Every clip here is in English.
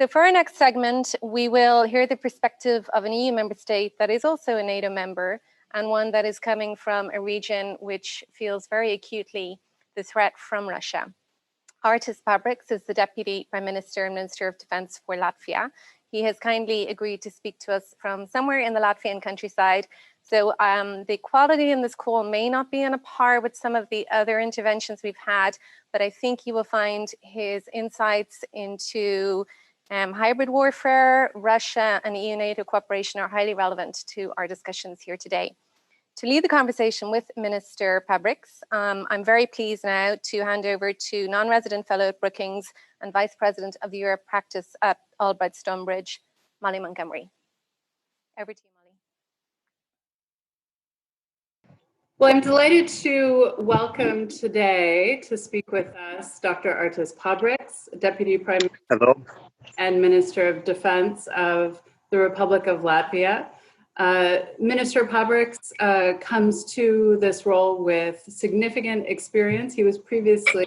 So for our next segment, we will hear the perspective of an EU member state that is also a NATO member and one that is coming from a region which feels very acutely the threat from Russia. Artis Pabriks is the Deputy Prime Minister and Minister of Defence for Latvia. He has kindly agreed to speak to us from somewhere in the Latvian countryside. So the quality in this call may not be on a par with some of the other interventions we've had, but I think you will find his insights into hybrid warfare, Russia and EU-NATO cooperation are highly relevant to our discussions here today. To lead the conversation with Minister Pabriks, I'm very pleased now to hand over to non-resident fellow at Brookings and Vice President of the Europe practice at Albright Stonebridge, Molly Montgomery. Over to you, Molly. Well, I'm delighted to welcome today to speak with us Dr. Artis Pabriks, Deputy Prime Minister and Minister of Defense of the Republic of Latvia. Minister Pabriks comes to this role with significant experience. He was previously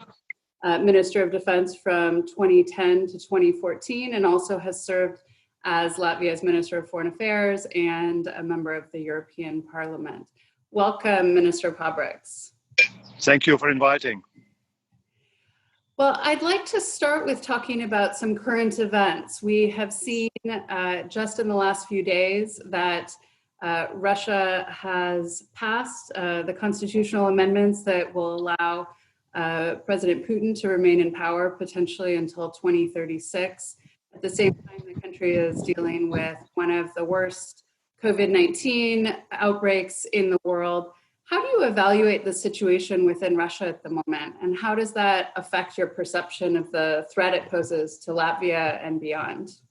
Minister of Defense from 2010 to 2014 and also has served as Latvia's Minister of Foreign Affairs and a member of the European Parliament. Welcome, Minister Pabriks. Thank you for inviting. Well, I'd like to start with talking about some current events. We have seen just in the last few days that Russia has passed the constitutional amendments that will allow President Putin to remain in power potentially until 2036. At the same time, the country is dealing with one of the worst COVID-19 outbreaks in the world. How do you evaluate the situation within Russia at the moment, and how does that affect your perception of the threat it poses to Latvia and beyond?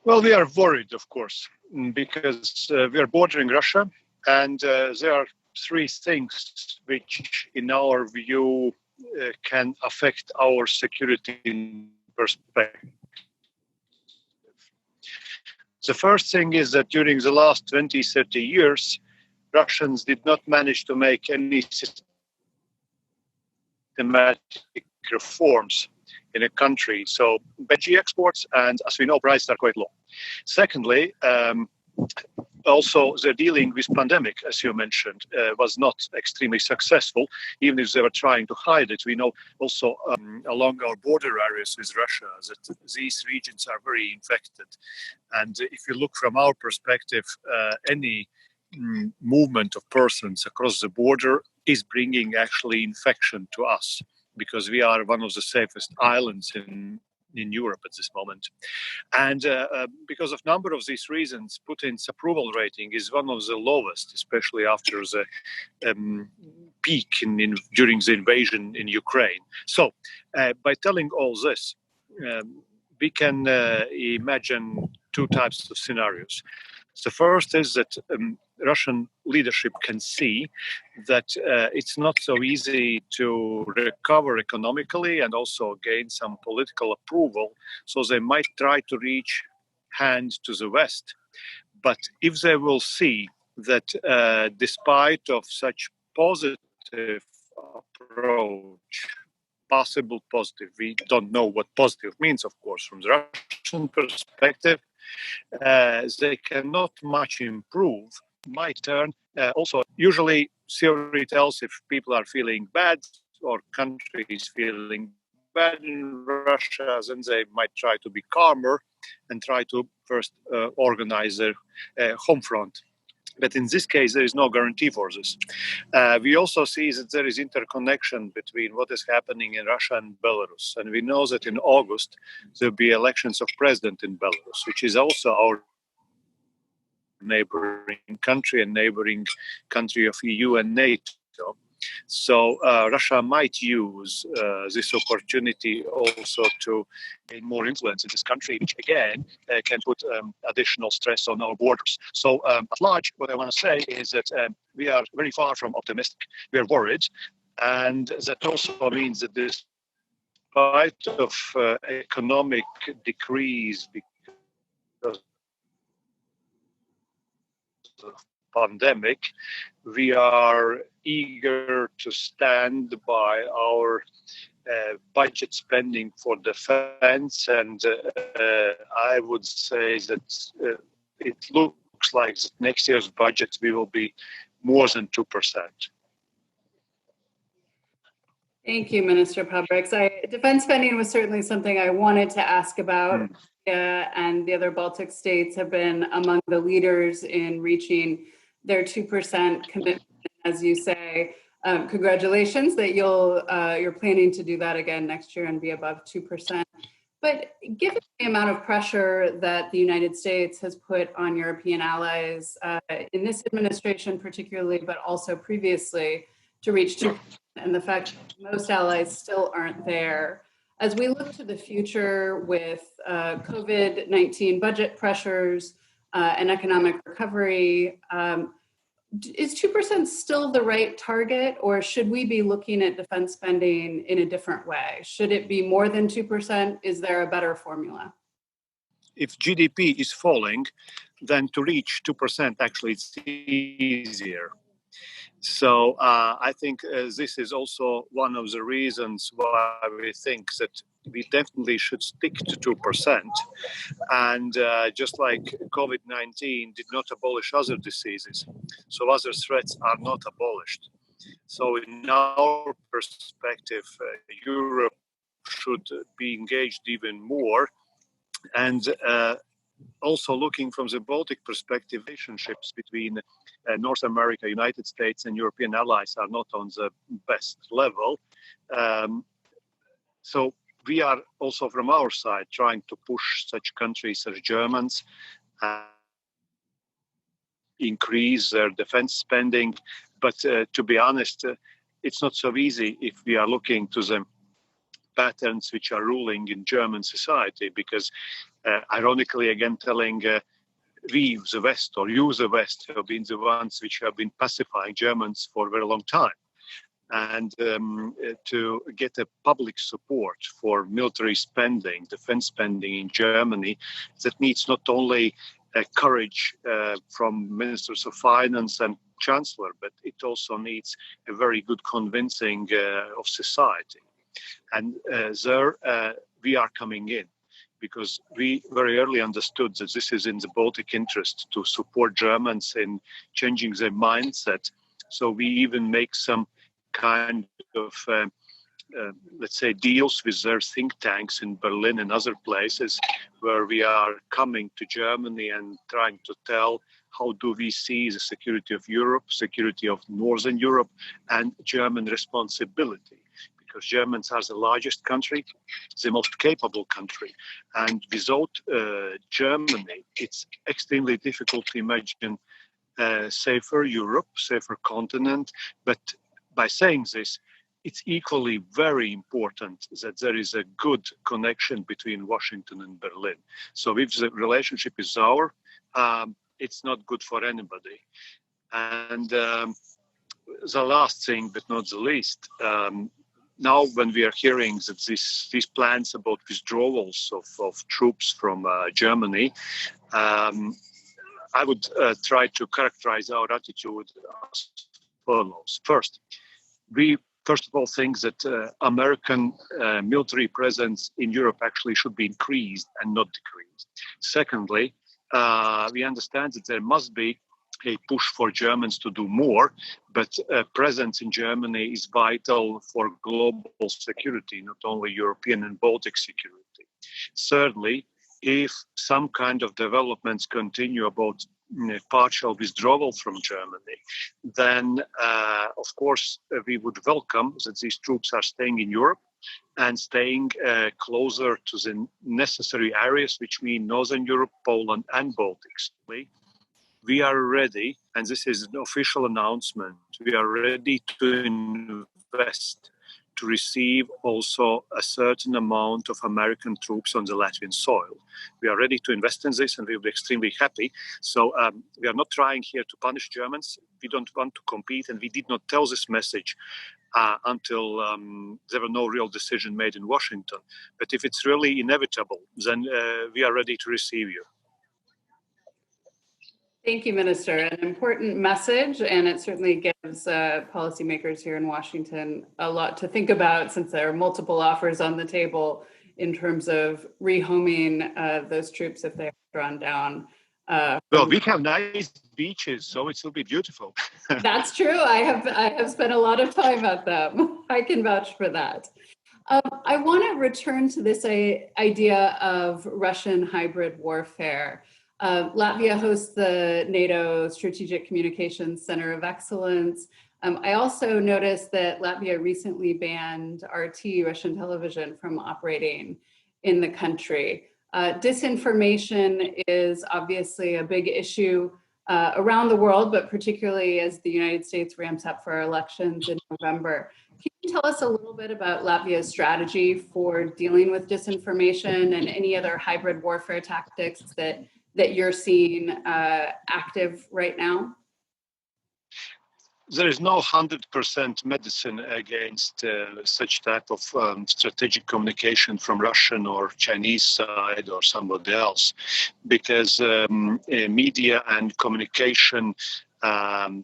Well, we are worried, of course, because we are bordering Russia, and there are three things which, in our view, can affect our security in perspective. The first thing is that during the last 20, 30 years, Russians did not manage to make any systematic reforms in a country. So energy exports, and as we know, prices are quite low. Secondly, also the dealing with pandemic, as you mentioned, was not extremely successful, even if they were trying to hide it. We know also along our border areas with Russia that these regions are very infected. And if you look from our perspective, any movement of persons across the border is bringing actually infection to us, because we are one of the safest islands in Europe at this moment. And because of number of these reasons, Putin's approval rating is one of the lowest, especially after the peak during the invasion in Ukraine. So by telling all this, we can imagine two types of scenarios. The first is that Russian leadership can see that it's not so easy to recover economically and also gain some political approval. So they might try to reach hand to the West. But if they will see that despite of such positive approach, possible positive, we don't know what positive means, of course, from the Russian perspective, they cannot much improve, might turn. Also, usually theory tells if people are feeling bad or countries feeling bad in Russia, then they might try to be calmer and try to first organize their home front. But in this case, there is no guarantee for this. We also see that there is interconnection between what is happening in Russia and Belarus. And we know that in August, there will be elections of president in Belarus, which is also our neighboring country and neighboring country of EU and NATO. So Russia might use this opportunity also to gain more influence in this country, which again can put additional stress on our borders. So at large, what I want to say is that we are very far from optimistic. We are worried. And that also means that despite of economic decrease because of pandemic, we are eager to stand by our budget spending for defense, and I would say that it looks like next year's budget we will be more than 2%. Thank you, Minister Pabriks. Defense spending was certainly something I wanted to ask about. And the other Baltic states have been among the leaders in reaching their 2% commitment, as you say. Congratulations that you're planning to do that again next year and be above 2%. But given the amount of pressure that the United States has put on European allies in this administration particularly, but also previously, to reach 2%, and the fact that most allies still aren't there, as we look to the future with COVID-19 budget pressures and economic recovery, is 2% still the right target, or should we be looking at defense spending in a different way? Should it be more than 2%? Is there a better formula? If GDP is falling, then to reach 2% actually it's easier. So I think this is also one of the reasons why we think that we definitely should stick to 2%. And just like COVID-19 did not abolish other diseases, so other threats are not abolished. So in our perspective, Europe should be engaged even more. And also looking from the Baltic perspective, relationships between North America, United States, and European allies are not on the best level. So we are also from our side trying to push such countries as Germans increase their defense spending. But to be honest, it's not so easy if we are looking to the patterns which are ruling in German society, because ironically, again, telling we, the West, or you, the West, have been the ones which have been pacifying Germans for a very long time. And to get a public support for military spending, defense spending in Germany, that needs not only courage from ministers of finance and chancellor, but it also needs a very good convincing of society. And there we are coming in, because we very early understood that this is in the Baltic interest to support Germans in changing their mindset. So we even make some kind of, let's say, deals with their think tanks in Berlin and other places, where we are coming to Germany and trying to tell how do we see the security of Europe, security of Northern Europe, and German responsibility. Because Germans are the largest country, the most capable country. And without Germany, it's extremely difficult to imagine a safer Europe, safer continent. But by saying this, it's equally very important that there is a good connection between Washington and Berlin. So if the relationship is sour, it's not good for anybody. And the last thing, but not the least, now, when we are hearing that these plans about withdrawals of troops from Germany, I would try to characterize our attitude as follows. First, we first of all think that American military presence in Europe actually should be increased and not decreased. Secondly, we understand that there must be a push for Germans to do more, but presence in Germany is vital for global security, not only European and Baltic security. Thirdly, if some kind of developments continue about partial withdrawal from Germany, then of course we would welcome that these troops are staying in Europe and staying closer to the necessary areas, which mean Northern Europe, Poland, and Baltics. We are ready, and this is an official announcement, we are ready to invest to receive also a certain amount of American troops on the Latvian soil. We are ready to invest in this, and we will be extremely happy. So we are not trying here to punish Germans. We don't want to compete, and we did not tell this message until there were no real decision made in Washington. But if it's really inevitable, then we are ready to receive you. Thank you, Minister. An important message, and it certainly gives policymakers here in Washington a lot to think about, since there are multiple offers on the table in terms of rehoming those troops if they are drawn down. Well, we have nice beaches, so it will be beautiful. That's true. I have spent a lot of time at them. I can vouch for that. I want to return to this idea of Russian hybrid warfare. Latvia hosts the NATO Strategic Communications Center of Excellence. I also noticed that Latvia recently banned RT, Russian television, from operating in the country. Disinformation is obviously a big issue around the world, but particularly as the United States ramps up for elections in November. Can you tell us a little bit about Latvia's strategy for dealing with disinformation and any other hybrid warfare tactics that you're seeing active right now? There is no 100% medicine against such type of strategic communication from Russian or Chinese side or somebody else, because media and communication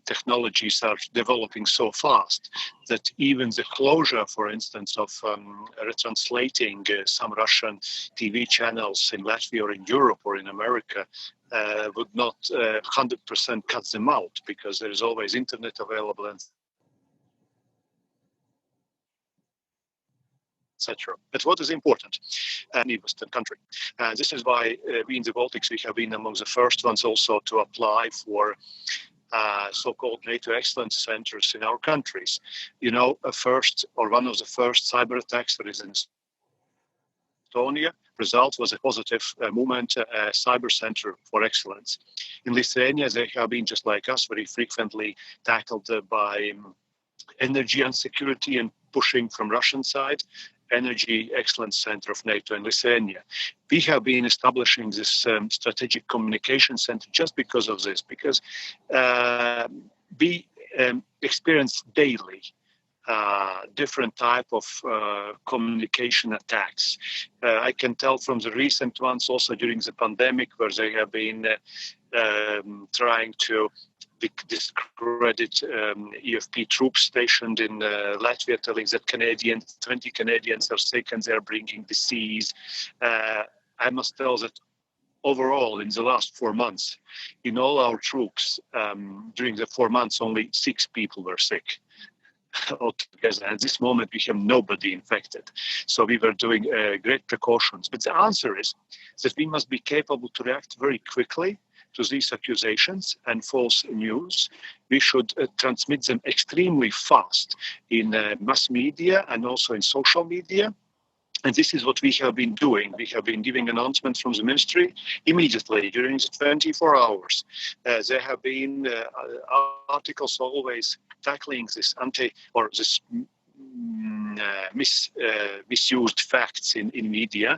technologies are developing so fast that even the closure, for instance, of retranslating some Russian TV channels in Latvia or in Europe or in America would not 100% cut them out, because there is always internet available and etc. But what is important in a Western country? This is why we in the Baltics, we have been among the first ones also to apply for so-called NATO excellence centers in our countries. You know, one of the first cyber attacks that is in Estonia, result was a positive movement, cyber center for excellence. In Lithuania, they have been, just like us, very frequently tackled by energy insecurity and pushing from Russian side. Energy Excellence Center of NATO in Lithuania. We have been establishing this strategic communication center just because of this, because we experience daily different type of communication attacks. I can tell from the recent ones also during the pandemic, where they have been trying to discredit EFP troops stationed in Latvia, telling that 20 Canadians are sick and they're bringing disease. I must tell that overall, in the last 4 months, in all our troops, during the 4 months, only 6 people were sick altogether. At this moment, we have nobody infected. So we were doing great precautions. But the answer is that we must be capable to react very quickly to these accusations and false news. We should transmit them extremely fast in mass media and also in social media. And this is what we have been doing. We have been giving announcements from the ministry immediately during the 24 hours. There have been articles always tackling this misused facts in media.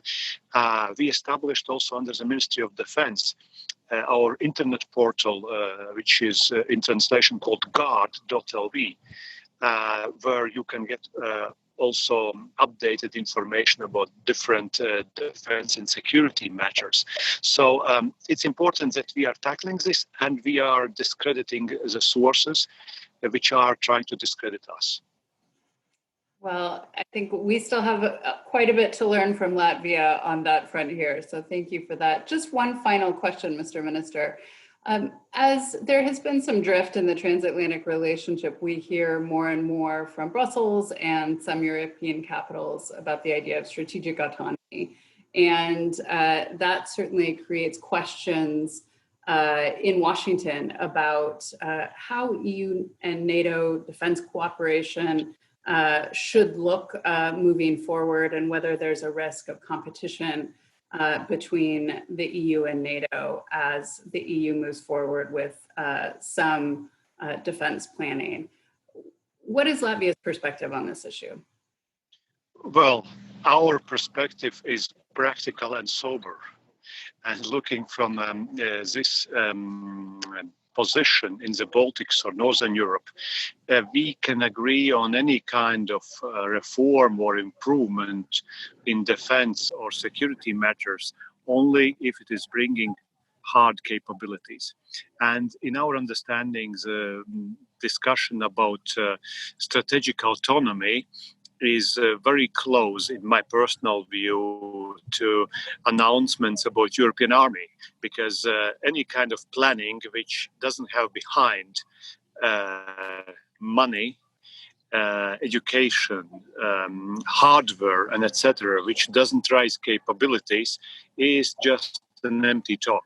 We established also under the Ministry of Defense our internet portal, which is in translation called guard.lv, where you can get also updated information about different defense and security matters. So it's important that we are tackling this and we are discrediting the sources which are trying to discredit us. Well, I think we still have quite a bit to learn from Latvia on that front here. So thank you for that. Just one final question, Mr. Minister. As there has been some drift in the transatlantic relationship, we hear more and more from Brussels and some European capitals about the idea of strategic autonomy. And that certainly creates questions in Washington about how EU and NATO defense cooperation should look moving forward, and whether there's a risk of competition between the EU and NATO as the EU moves forward with some defense planning. What is Latvia's perspective on this issue? Well, our perspective is practical and sober. And looking from this position in the Baltics or Northern Europe, we can agree on any kind of reform or improvement in defense or security matters only if it is bringing hard capabilities. And in our understandings, discussion about strategic autonomy is very close, in my personal view, to announcements about European army, because any kind of planning which doesn't have behind money, education, hardware, and etc., which doesn't raise capabilities, is just an empty talk.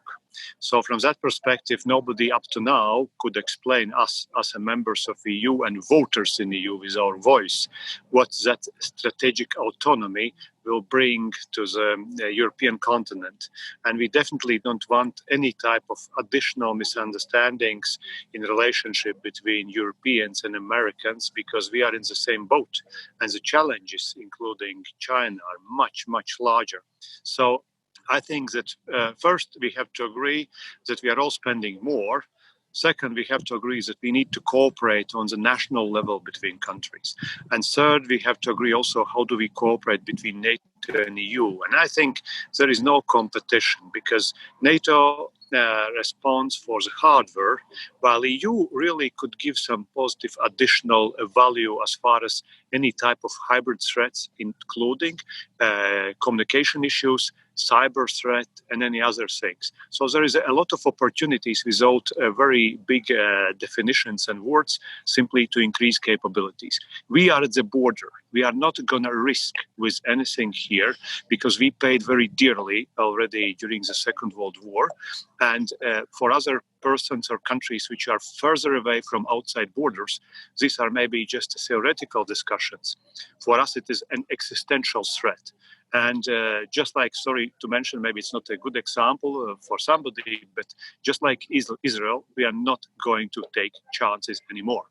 So from that perspective, nobody up to now could explain us as members of EU and voters in the EU with our voice what that strategic autonomy will bring to the European continent. And we definitely don't want any type of additional misunderstandings in relationship between Europeans and Americans, because we are in the same boat. And the challenges, including China, are much, much larger. So I think that first we have to agree that we are all spending more. Second, we have to agree that we need to cooperate on the national level between countries. And third, we have to agree also how do we cooperate between NATO and EU. And I think there is no competition, because NATO responds for the hardware, while EU really could give some positive additional value as far as any type of hybrid threats, including communication issues, cyber threat, and any other things. So there is a lot of opportunities without very big definitions and words, simply to increase capabilities. We are at the border. We are not going to risk with anything here, because we paid very dearly already during the Second World War. And for other persons or countries which are further away from outside borders, these are maybe just theoretical discussions. For us, it is an existential threat. And just like, sorry to mention, maybe it's not a good example for somebody, but just like Israel, we are not going to take chances anymore.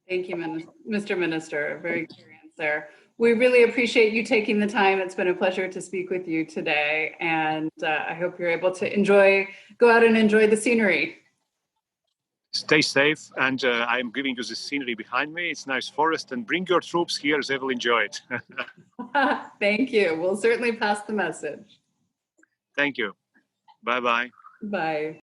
Thank you, Mr. Minister. A very clear answer. We really appreciate you taking the time. It's been a pleasure to speak with you today. And I hope you're able to go out and enjoy the scenery. Stay safe, and I'm giving you the scenery behind me. It's nice forest, and bring your troops here, they will enjoy it. Thank you. We'll certainly pass the message. Thank you. Bye-bye. Bye.